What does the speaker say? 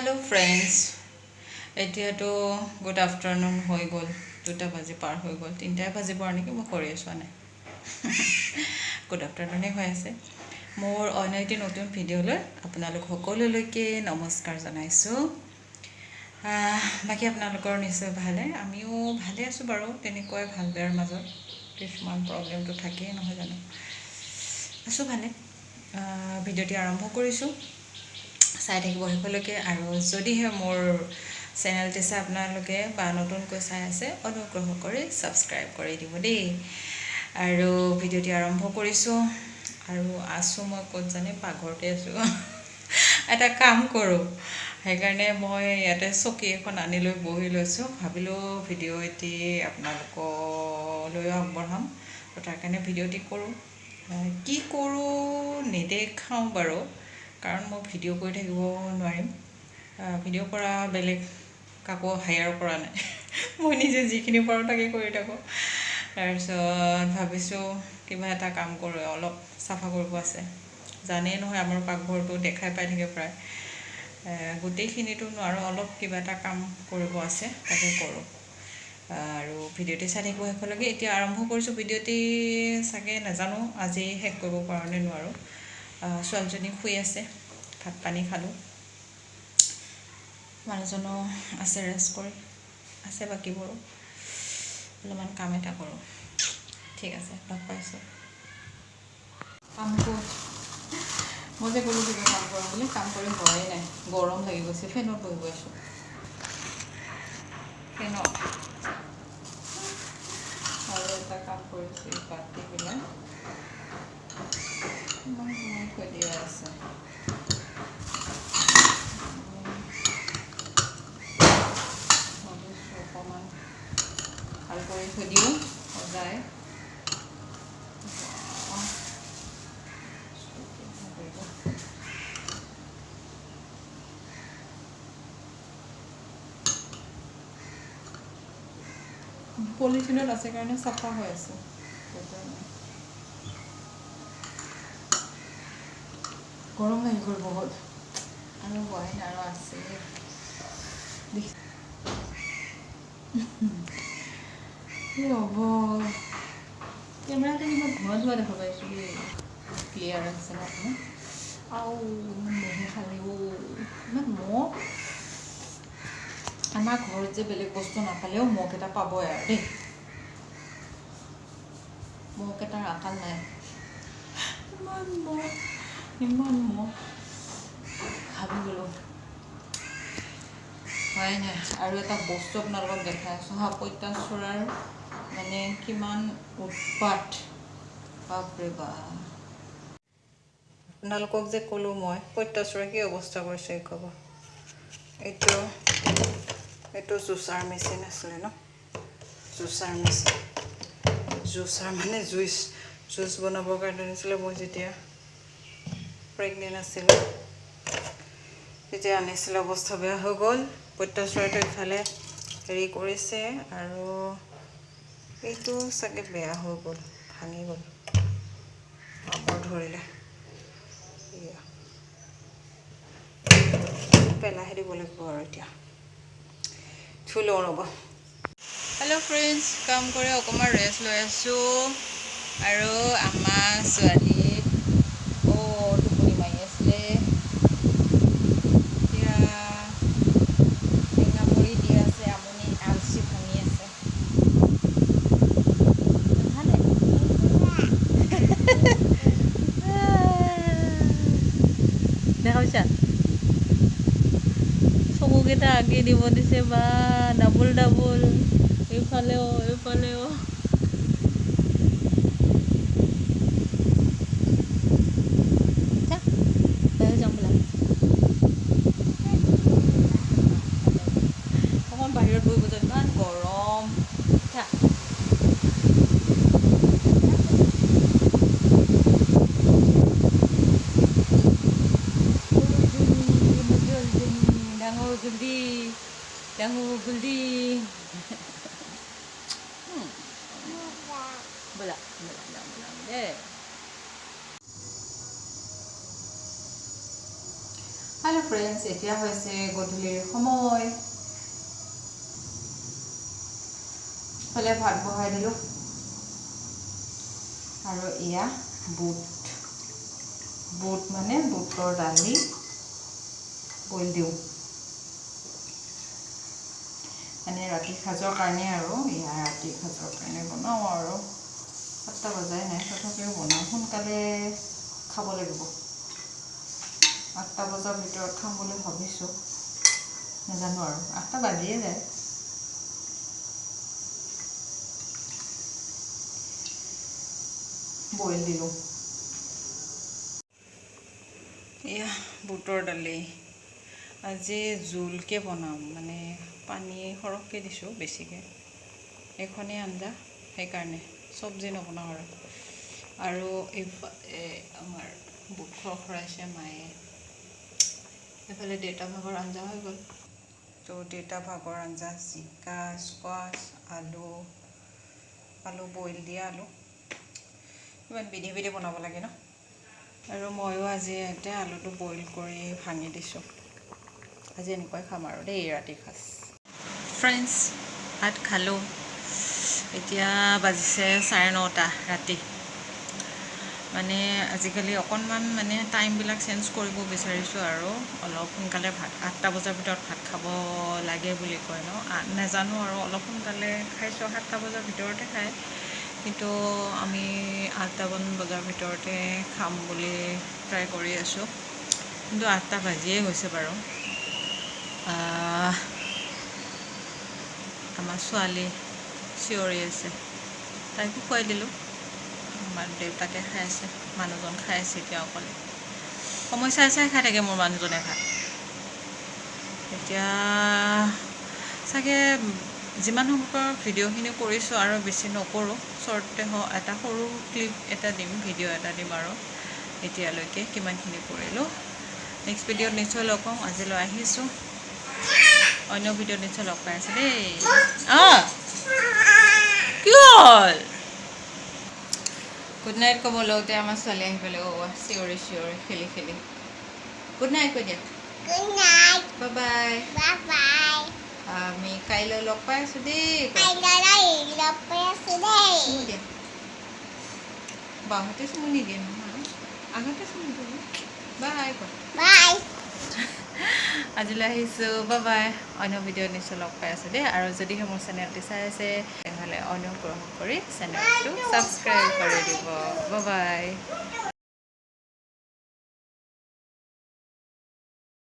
Hello friends, এতিয়াতো good afternoon হৈ গ'ল, 2টা বাজি পাৰ হৈ গ'ল, 3টাই বাজিব আৰু নেকি মই কৰি চোৱা নাই। গুড আফটাৰনুনেই হৈ আছে। মোৰ অন্য এটি নতুন ভিডিঅ'লৈ আপোনালোক সকলোলৈকে নমস্কাৰ জনাইছোঁ। বাকী আপোনালোকৰ নিশ্চয় ভালে, আমিও ভালে আছোঁ বাৰু, তেনেকুৱাই ভাল বেয়াৰ মাজত কিছুমান প্ৰব্লেমটো থাকেই নহয় জানো। আছোঁ ভালে। ভিডিঅ'টি আৰম্ভ কৰিছোঁ, চাই থাকিব শেষলৈকে। আৰু যদিহে মোৰ চেনেলটি চাই আপোনালোকে বা নতুনকৈ চাই আছে, অনুগ্ৰহ কৰি ছাবস্ক্ৰাইব কৰি দিব দেই। আৰু ভিডিঅ'টি আৰম্ভ কৰিছোঁ। আৰু আছোঁ মই ক'ত জানে, পাকঘৰতে আছোঁ। এটা কাম কৰোঁ, সেইকাৰণে মই ইয়াতে চকী এখন আনি লৈ বহি লৈছোঁ। ভাবিলোঁ ভিডিঅ' এটি আপোনালোকলৈ আগবঢ়াম, তো তাৰ কাৰণে ভিডিঅ'টি কৰোঁ। কি কৰোঁ নেদেখাওঁ বাৰু, কাৰণ মই ভিডিঅ' কৰি থাকিব নোৱাৰিম। ভিডিঅ' কৰা বেলেগ কাকো হায়াৰ কৰা নাই, মই নিজে যিখিনি পাৰোঁ তাকে কৰি থাকোঁ। তাৰপিছত ভাবিছোঁ কিবা এটা কাম কৰোঁ, অলপ চাফা কৰিব আছে। জানেই নহয় আমাৰ পাকঘৰটো দেখাই পাই থাকে প্ৰায়, গোটেইখিনিতো নোৱাৰোঁ, অলপ কিবা এটা কাম কৰিব আছে, তাকে কৰোঁ। আৰু ভিডিঅ'টি চাই থাকিব শেষলৈকে। এতিয়া আৰম্ভ কৰিছোঁ ভিডিঅ'টি। চাগে নাজানো আজি শেষ কৰিব পাৰোঁ নে নোৱাৰোঁ। ছোৱালীজনী শুই আছে, ভাত পানী খালোঁ, মানুহজনো আছে ৰেষ্ট কৰি আছে। বাকীবোৰো অলপমান কাম এটা কৰোঁ। ঠিক আছে, লগ পাইছোঁ। কামটো মই যে ক'লোঁ কিবা কাম কৰোঁ বুলি, কাম কৰি হোৱাই নাই, গৰম লাগি গৈছে। ফেনত বহি আছোঁ, ফেনত। আৰু এটা কাম কৰিছোঁ, পাতি পেলাই ইমান সময় থৈ দিয়া আছে। ভাবিছোঁ অকণমান ভাল কৰি থৈ দিওঁ, সজাই। পলিথিনত আছে কাৰণে চাফা হৈ আছে। গৰম লাগি গ'ল বহুত, আৰু হোৱাই নাই, আৰু আছে। কি হ'ব, কেমেৰাটো ইমান ধোঁৱা ধোঁৱা দেখা পাইছোঁ। ক্লিয়াৰ আছে ন আপোনাৰ? আৰু ইমান মহে খালেও, ইমান মহ। আমাৰ ঘৰত যে বেলেগ বস্তু নাখালেও মহকেইটা পাবই আৰু দেই। মহকেইটাৰ আকাল নাই, ইমান মহ, ইমান মহ। ভাবি গ'লোঁ হয় নাই। আৰু এটা বস্তু আপোনালোকক দেখাই আছোঁ হা, পঁইতাচোৰাৰ মানে কিমান উৎপাত, বাপৰে বাপ। আপোনালোকক যে ক'লোঁ মই পঁইতাচোৰা কি অৱস্থা কৰিছে ক'ব। এইটো জুচাৰ মেচিন আছিলে ন, জুচাৰ মেচিন। জুচাৰ মানে জুচ বনাবৰ কাৰণে আনিছিলে। মই যেতিয়া প্ৰেগনেণ্ট আছিলোঁ তেতিয়া আনিছিলে, অৱস্থা বেয়া হৈ গ'ল। পঁইতাচোৰাটো ইফালে হেৰি কৰিছে, আৰু এইটো চাগে বেয়া হৈ গ'ল, ভাঙি গ'ল, পাপৰ ধৰিলে। পেলাইহে দিব লাগিব আৰু এতিয়া, ধুই লওঁ ৰ'ব। হেল্ল' ফ্ৰেণ্ডছ, কাম কৰি অকণমান ৰেষ্ট লৈ আছোঁ। আৰু আমাৰ ছোৱালী টোপনি মাৰি আছিলে, এতিয়া টেঙা মৰি দি আছে, আমনি আলচি ভাঙি আছে। ভালে দেখা পাইছা, চকুকেইটা আঁকি দিব দিছে, বা ডাবুল ডাবুল, এইফালেও এইফালেও। যাম বোলা, অকণ বাহিৰত বহিব যায়, ইমান গৰম। ডাঙৰ গুল্ডি, ডাঙৰ গুল্ডি। ব'লা ব'লা যাম দেই। हेलो फ्रेंड्स এতিয়া হৈছে গধূলিৰ সময় ফলে ভাত বহাই দিলোঁ আৰু ইয়া বুট মানে বুটৰ দালি বইল দিওঁ মানে ৰাতি সাজৰ কাৰণে আৰু ইয়া ৰাতি সাজৰ কাৰণে বনাওঁ আৰু 7টা বজাই নাই তথাপিও বনাওঁ সোনকালে খাব লাগিব 8টা বজাৰ ভিতৰত খাম বুলি ভাবিছোঁ নাজানো আৰু 8টা বাজিয়ে যায় বইল দিলোঁ এয়া বুটৰ দালি আজি জোলকে বনাম মানে পানী সৰহকৈ দিছোঁ বেছিকৈ এইখনেই আঞ্জা সেইকাৰণে চব্জি নবনাওঁ আৰু আমাৰ বুট খৰাইছে মায়ে এইফালে দেউতা ভাগৰ আঞ্জা হৈ গ'ল তো দেউতা ভাগৰ আঞ্জা জিকা স্কোৱাছ আলু বইল দিয়া আলু ইমান বিধি বিধি বনাব লাগে ন আৰু ময়ো আজি এতিয়া আলুটো বইল কৰি ভাঙি দিছোঁ আজি এনেকুৱাই খাম আৰু দেই ৰাতি সাজ ফ্ৰেণ্ডছ ভাত খালোঁ এতিয়া বাজিছে 9:30 ৰাতি মানে আজিকালি অকণমান মানে টাইমবিলাক চেঞ্জ কৰিব বিচাৰিছোঁ আৰু অলপ সোনকালে ভাত 8টা বজাৰ ভিতৰত ভাত খাব লাগে বুলি কয় ন নাজানো আৰু অলপ সোনকালে খাইছোঁ 7টা বজাৰ ভিতৰতে খায় কিন্তু আমি 8টামান বজাৰ ভিতৰতে খাম বুলি ট্ৰাই কৰি আছোঁ কিন্তু 8টা বাজিয়ে গৈছে বাৰু আমাৰ ছোৱালী চিঞৰি আছে তাইকো খুৱাই দিলোঁ আমাৰ দেউতাকে খাই আছে মানুহজন খাই আছে এতিয়া অকলে সময় চাই চাই খাই থাকে মোৰ মানুহজনে ভাত এতিয়া চাগে যিমান সংখ্যকৰ ভিডিঅ'খিনি কৰিছোঁ আৰু বেছি নকৰোঁ শ্বৰ্টতে এটা সৰু ক্লিপ এটা দিম ভিডিঅ' এটা দিম আৰু এতিয়ালৈকে কিমানখিনি কৰিলোঁ নেক্সট ভিডিঅ'ত নিশ্চয় লগ পাম আজিলৈ আহিছোঁ অন্য ভিডিঅ'ত নিশ্চয় লগ পাই আছে দেই কি হ'ল গুড নাইট ক'ব লওঁতে আমাৰ ছোৱালী আহি পেলাই চিঞৰি খেলি গুড নাইট কৈ দিয়া গুড নাইট বাই বাই আমি কাইলৈ লগ পাই আছোঁ দেই বাহঁতে চুমু নিদিয়ে নহয় আগতে চুমু দিব বাই বাই আজিলৈ আহিছোঁ বাই অন্য ভিডিঅ'ত নিশ্চয় লগ পাই আছোঁ দেই আৰু যদিহে মোৰ চেনেলটো চাই আছে তেনেহ'লে অনুগ্ৰহ কৰি চেনেলটো ছাবস্ক্ৰাইব কৰি দিব বাই